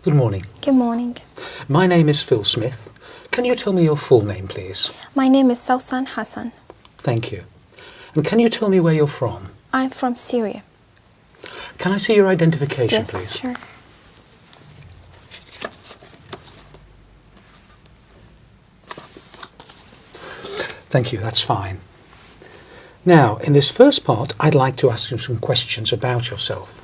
Good morning. Good morning. My name is Phil Smith. Can you tell me your full name, please? My name is Sausan Hassan. Thank you. And can you tell me where you're from? I'm from Syria. Can I see your identification, Yes, please? sure. Thank you, that's fine. Now, in this first part, I'd like to ask you some questions about yourself.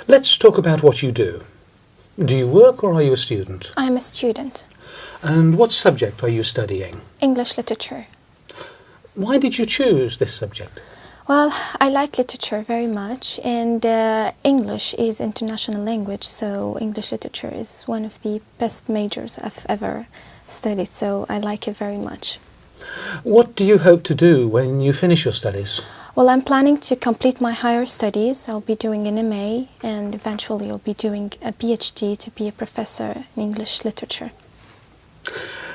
Let's talk about what you do. Do you work or are you a student? I'm a student. And what subject are you studying? English literature. Why did you choose this subject? Well, I like literature very much, and English is international language, so English literature is one of the best majors I've ever studied, so I like it very much. What do you hope to do when you finish your studies? Well, I'm planning to complete my higher studies. I'll be doing an MA, and eventually I'll be doing a PhD to be a professor in English literature.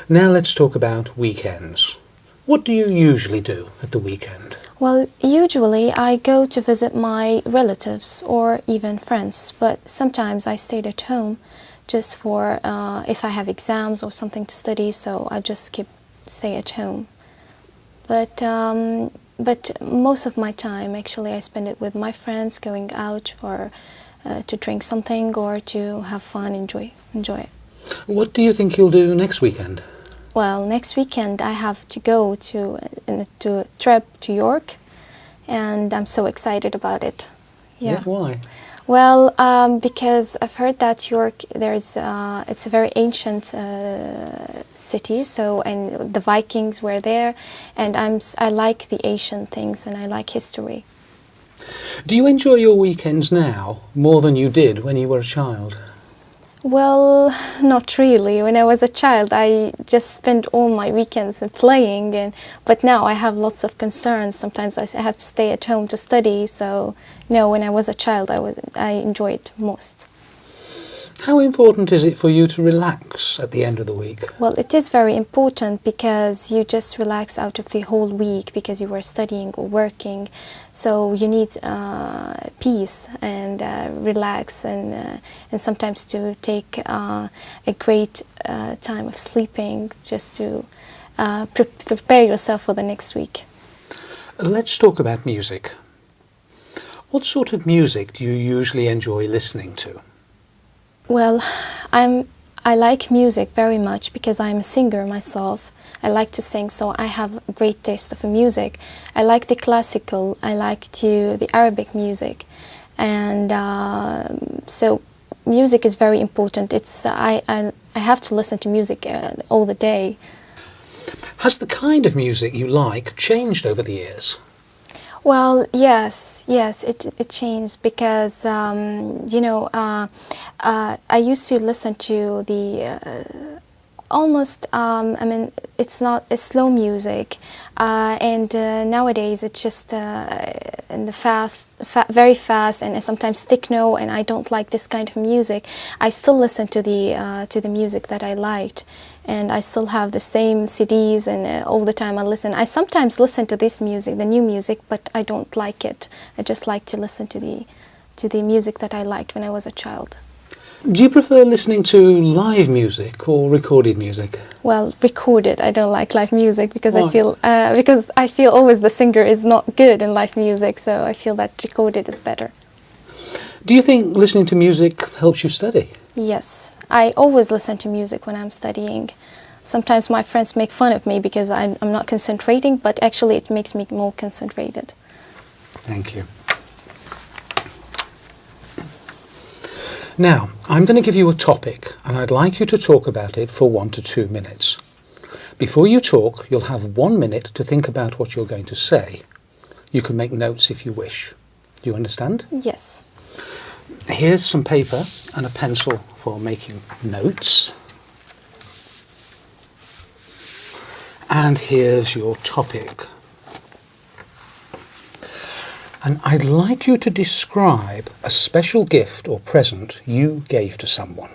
Now let's talk about weekends. What do you usually do at the weekend? Well, usually I go to visit my relatives or even friends, but sometimes I stay at home just for if I have exams or something to study, so I just stay at home. But most of my time, actually, I spend it with my friends, going out for to drink something or to have fun, enjoy it. What do you think you'll do next weekend? Well, next weekend I have to go to a trip to York, and I'm so excited about it. Yeah, why? Well, because I've heard that York, it's a very ancient city. So, and the Vikings were there, and I like the ancient things, and I like history. Do you enjoy your weekends now more than you did when you were a child? Well, not really. When I was a child, I just spent all my weekends playing, but now I have lots of concerns. Sometimes I have to stay at home to study. So, no, when I was a child, I enjoyed most. How important is it for you to relax at the end of the week? Well, it is very important because you just relax out of the whole week because you were studying or working. So you need peace and relax and sometimes to take a great time of sleeping just to prepare yourself for the next week. Let's talk about music. What sort of music do you usually enjoy listening to? Well, I like music very much because I'm a singer myself. I like to sing, so I have a great taste of music. I like the classical, I like the Arabic music, and so music is very important. I have to listen to music all the day. Has the kind of music you like changed over the years? Well, yes, it changed because you know I used to listen to the almost I mean it's slow music, and nowadays it's just in the very fast and sometimes techno, and I don't like this kind of music. I still listen to the music that I liked. And I still have the same CDs, and all the time I listen. I sometimes listen to this music, the new music, but I don't like it. I just like to listen to the music that I liked when I was a child. Do you prefer listening to live music or recorded music? Well, recorded. I don't like live music because Why? I feel always the singer is not good in live music, so I feel that recorded is better. Do you think listening to music helps you study? Yes, I always listen to music when I'm studying. Sometimes my friends make fun of me because I'm not concentrating, but actually it makes me more concentrated. Thank you. Now, I'm going to give you a topic, and I'd like you to talk about it for 1 to 2 minutes. Before you talk, you'll have 1 minute to think about what you're going to say. You can make notes if you wish. Do you understand? Yes. Here's some paper and a pencil for making notes. And here's your topic. And I'd like you to describe a special gift or present you gave to someone.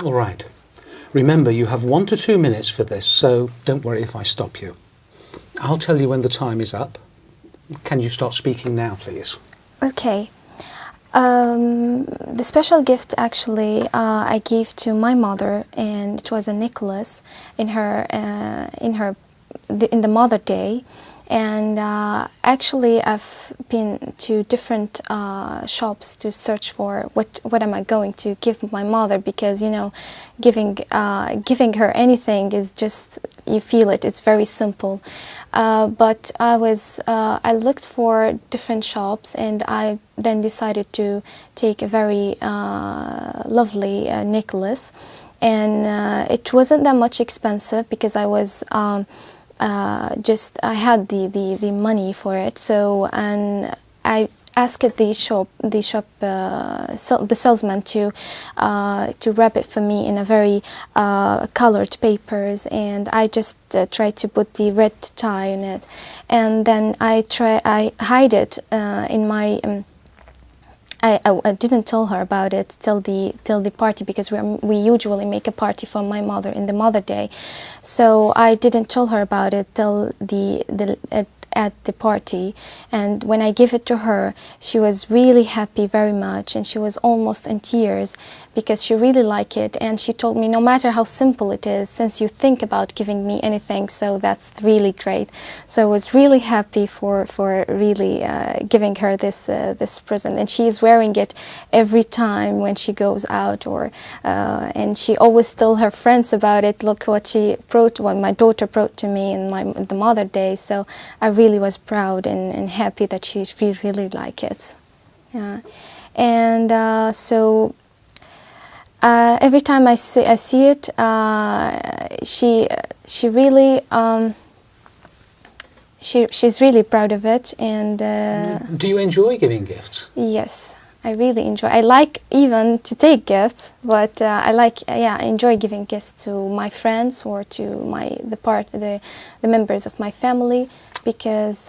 All right. Remember, you have 1 to 2 minutes for this, so don't worry if I stop you. I'll tell you when the time is up, Can you start speaking now, please? Okay. The special gift actually I gave to my mother, and it was a necklace in the Mother Day. And actually, I've been to different shops to search for what am I going to give my mother, because you know, giving her anything is just, you feel it. It's very simple. But I looked for different shops, and I then decided to take a very lovely necklace, and it wasn't that much expensive because I was. I had the money for it, so, and I asked the salesman to wrap it for me in a very colored papers, and I just tried to put the red tie in it, and then I hide it in my. I didn't tell her about it till the party, because we usually make a party for my mother in the Mother Day, so I didn't tell her about it till at the party. And when I gave it to her, she was really happy very much, and she was almost in tears because she really liked it, and she told me, no matter how simple it is, since you think about giving me anything, so that's really great. So I was really happy for really giving her this present, and she's wearing it every time when she goes out, or and she always tell her friends about it. Look what my daughter brought to me in the Mother Day. So I really was proud and happy that she really liked it. Yeah. And so every time I see it, she really she's really proud of it. And do you enjoy giving gifts? Yes, I really enjoy. I like even to take gifts, but I enjoy giving gifts to my friends or to the members of my family, because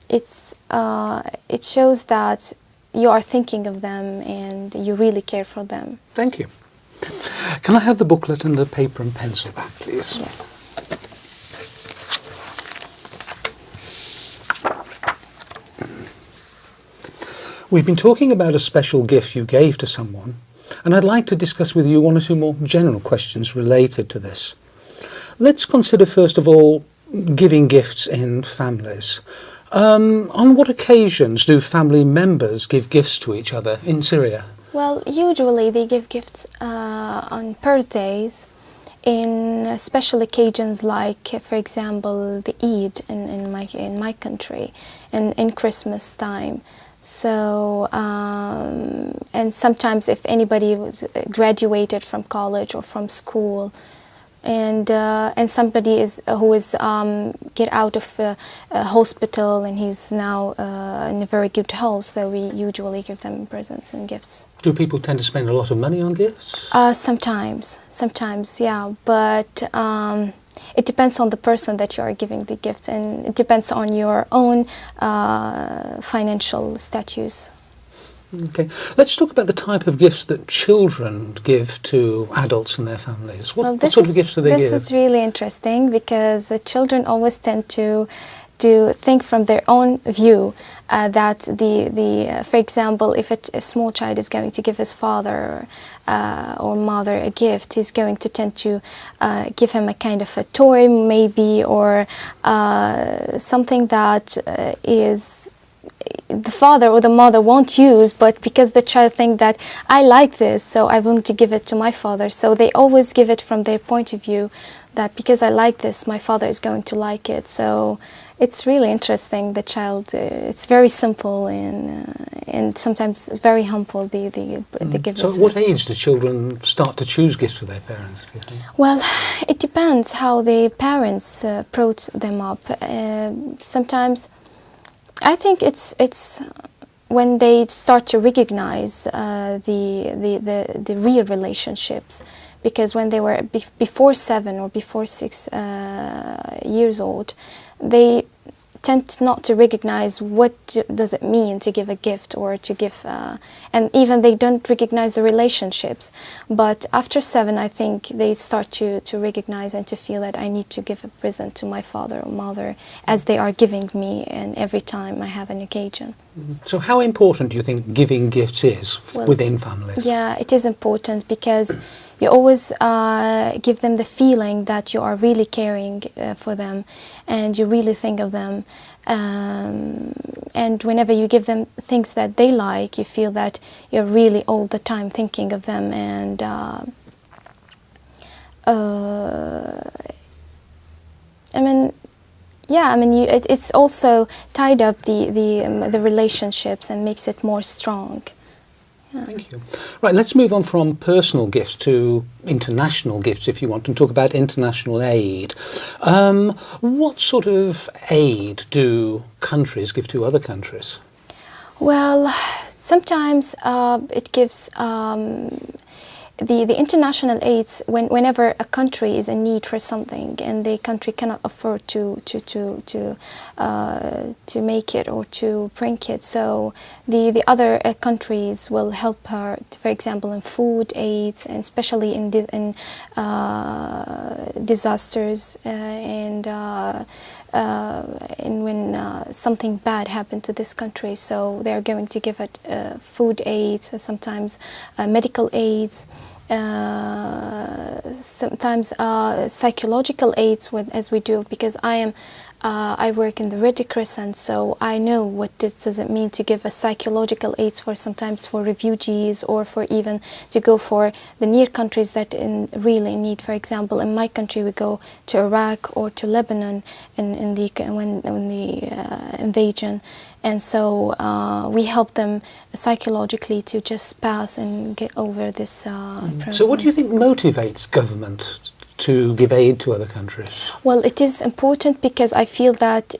it shows that you are thinking of them and you really care for them. Thank you. Can I have the booklet and the paper and pencil back, please? Yes. We've been talking about a special gift you gave to someone, and I'd like to discuss with you one or two more general questions related to this. Let's consider first of all giving gifts in families. On what occasions do family members give gifts to each other in Syria? Well, usually they give gifts on birthdays, in special occasions like, for example, the Eid in my country, and in Christmas time. So, and sometimes if anybody was graduated from college or from school, and somebody who is get out of a hospital and he's now in a very good health, so we usually give them presents and gifts. Do people tend to spend a lot of money on gifts? Sometimes, yeah, but it depends on the person that you are giving the gifts, and it depends on your own financial status. Okay, let's talk about the type of gifts that children give to adults and their families. What sort of gifts do they give? This is really interesting, because the children always tend to think from their own view, that for example, if a small child is going to give his father or mother a gift, he's going to tend to give him a kind of a toy maybe, or something that is the father or the mother won't use, but because the child thinks that I like this, so I want to give it to my father. So they always give it from their point of view, that because I like this, my father is going to like it. So it's really interesting. The child, it's very simple and sometimes it's very humble. The gifts. So at what age do children start to choose gifts for their parents, do you think? Well, it depends how the parents brought them up. Sometimes I think it's when they start to recognize the real relationships, because when they were before 7 or before 6 years old, they tend not to recognize what does it mean to give a gift or to give, and even they don't recognize the relationships. But after 7, I think they start to recognize and to feel that I need to give a present to my father or mother as they are giving me, and every time I have an occasion. So how important do you think giving gifts is Well, within families? Yeah, it is important because you always give them the feeling that you are really caring for them and you really think of them. And whenever you give them things that they like, you feel that you're really all the time thinking of them. And I mean, yeah, I mean, it's also tied up the relationships and makes it more strong. Yeah. Thank you. Right, let's move on from personal gifts to international gifts, if you want, and talk about international aid. What sort of aid do countries give to other countries? Well, sometimes it gives the international aids whenever a country is in need for something and the country cannot afford to make it or to bring it, so the other countries will help her, for example, in food aids, and especially in disasters and when something bad happened to this country, so they're going to give it food aids, sometimes medical aids, sometimes psychological aids, as we do, because I work in the Red Crescent, so I know what does it mean to give a psychological aids for sometimes for refugees or for even to go for the near countries that really need. For example, in my country, we go to Iraq or to Lebanon when the invasion, and so we help them psychologically to just pass and get over this problem. So what do you think motivates government to give aid to other countries? Well, it is important because I feel that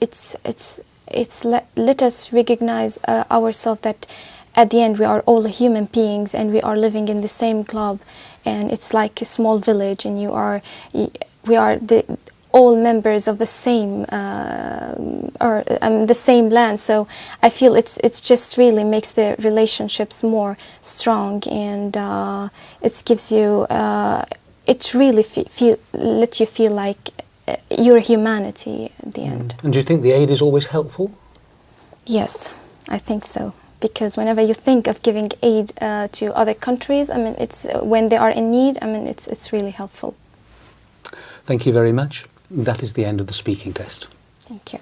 let us recognize ourselves that at the end we are all human beings and we are living in the same club, and it's like a small village, and we are all members of the same the same land. So I feel it's just really makes the relationships more strong, and it gives you. It really lets you feel like your humanity at the end. And do you think the aid is always helpful? Yes, I think so. Because whenever you think of giving aid to other countries, I mean, it's when they are in need. I mean, it's really helpful. Thank you very much. That is the end of the speaking test. Thank you.